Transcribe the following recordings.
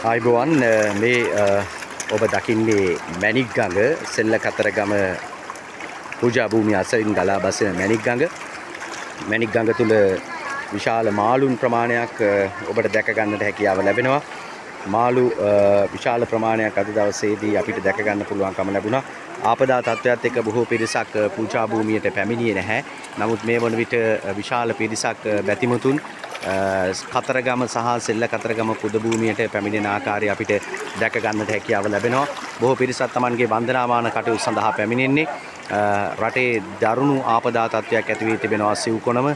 ආයිබෝවන් මේ ඔබ දකින්නේ මැණික් ගඟ සෙල්ල කතරගම පූජා භූමිය අසරින් ගලා බසින මැණික් ගඟ තුල විශාල මාළුන් ප්‍රමාණයක් ඔබට දැක ගන්නට හැකියාව ලැබෙනවා. මාළු විශාල ප්‍රමාණයක් අද දවසේදී අපිට දැක ගන්න පුළුවන්කම ලැබුණා. ආපදා තත්ත්වයක් එක්ක බොහෝ පිරිසක් පූජා භූමියට පැමිණියේ නැහැ. නමුත් මේ වන විට විශාල පිරිසක් බැතිමතුන් කතරගම සහ සෙල්ල කතරගම පුද භූමියට පැමිණෙන ආකාරය අපිට දැක ගන්නට හැකියාව ලැබෙනවා. බොහෝ පිරිසක් Tamanගේ වන්දනාමාන කටයුතු සඳහා පැමිණෙන්නේ. රටේ දරුණු ආපදා තත්ත්වයක් ඇති වී තිබෙනවා සිව්කොනම.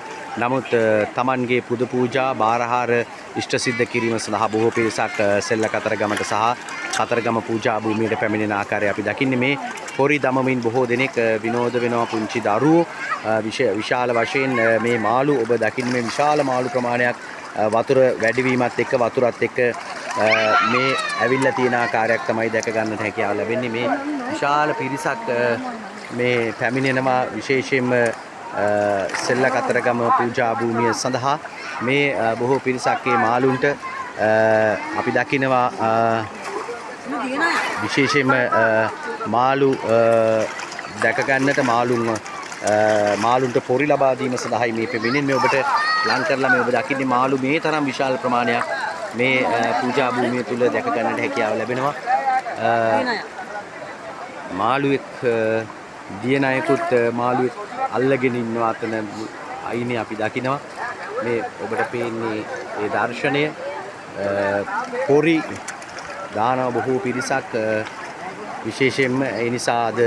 නමුත් Tamanගේ පුද පූජා බාරහාර ඉෂ්ට සිද්ධ කිරීම සඳහා බොහෝ පිරිසක් සෙල්ල කතරගමට සහ කතරගම පූජා භූමියට පැමිණෙන ආකාරය අපි දකින්නේ. මේ පොරි දමමින් බොහෝ දෙනෙක් විනෝද වෙනවා. පුංචි දරුවෝ විශාල වශයෙන් මේ මාළු ඔබ දකින්නේ මේ විශාල මාළු ප්‍රමාණයක් වතුර වැඩිවීමත් එක්ක වතුරත් එක්ක මේ ඇවිල්ලා තියෙන ආකාරයක් තමයි දැක ගන්නට හැකියාව ලැබෙන්නේ. මේ විශාල පිරිසක් මේ පැමිණෙනවා විශේෂයෙන්ම සෙල්ල කතරගම පූජා භූමිය සඳහා. මේ බොහෝ පිරිසක් මේ මාළුන්ට අපි දකිනවා විශේෂයෙන්ම මාළු දැක ගන්නට මාළුන්ට පොරි ලබා දීම සඳහායි මේ පැමිණෙන්නේ. මේ ඔබට ලං කරලා මේ ඔබ දකින්නේ මාළු මේ තරම් විශාල ප්‍රමාණයක් මේ පූජා භූමිය තුල දැක ගන්නට හැකියාව ලැබෙනවා. මාළුවෙක් දියණයෙකුත් මාළුවෙක් අල්ලගෙන ඉන්නවා. අතන අයිනේ අපි දකිනවා. මේ ඔබට පේන්නේ ඒ දර්ශනය. පොරි දානවා බොහෝ පිරිසක් විශේෂයෙන්ම ඒ නිසා අද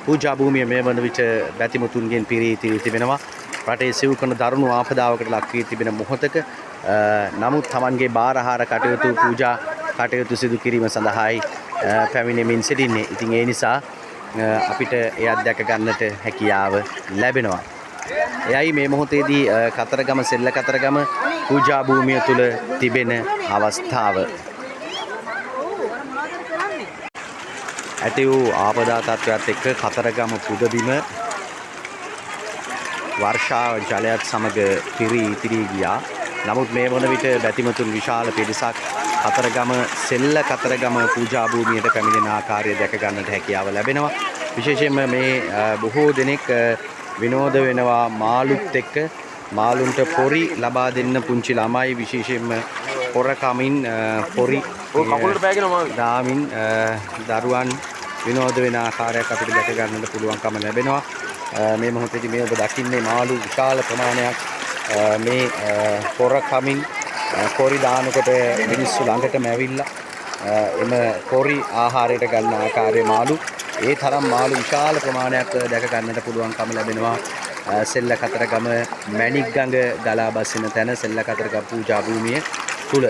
පූජා භූමිය මේ වන විට බැතිමතුන්ගෙන් පිරී තිබෙනවා. රටේ සිව්කොන දරුණු ආපදාවකට ලක් වී තිබෙන මොහොතක නමුත් Tamanගේ බාරහාර කටයුතු පූජා කටයුතු සිදු කිරීම සඳහායි පැමිණෙමින් සිටින්නේ. ඉතින් ඒ නිසා අපිට එයත් දැක ගන්නට හැකියාව ලැබෙනවා. එයයි මේ මොහොතේදී කතරගම සෙල්ල කතරගම පූජා භූමිය තුල තිබෙන අවස්ථාව. ඇති වූ ආපදා තත්ත්වයත් එක්ක කතරගම පුදබිම වර්ෂා ජලයත් සමග පිරී ඉතිරී ගියා. නමුත් මේ වන විට බැතිමතුන් විශාල පිරිසක් කතරගම සෙල්ල කතරගම පූජා භූමියට පැමිණෙන ආකාරය දැක ගන්නට හැකියාව ලැබෙනවා. විශේෂයෙන්ම මේ බොහෝ දෙනෙක් විනෝද වෙනවා මාළුත් එක්ක. මාළුන්ට පොරි ලබා දෙන්න පුංචි ළමයි විශේෂයෙන්ම පොර කමින් පොරි දාමින් දරුවන් විනෝද වෙන ආකාරයක් අපිට දැක ගන්නට පුළුවන්කම ලැබෙනවා. මේ මොහොතේදී මේ ඔබ දකින්නේ මාළු විශාල ප්‍රමාණයක් මේ පොර කමින් පොරි දානකොට මිනිස්සු ළඟටම ඇවිල්ලා එම පොරි ආහාරයට ගන්න ආකාරයේ මාළු ඒ තරම් මාළු විශාල ප්‍රමාණයක් දැක ගන්නට පුළුවන්කම ලැබෙනවා. සෙල්ල කතරගම මැණික් ගඟ ගලා බසින තැන සෙල්ල කතරගම පූජා භූමිය තුල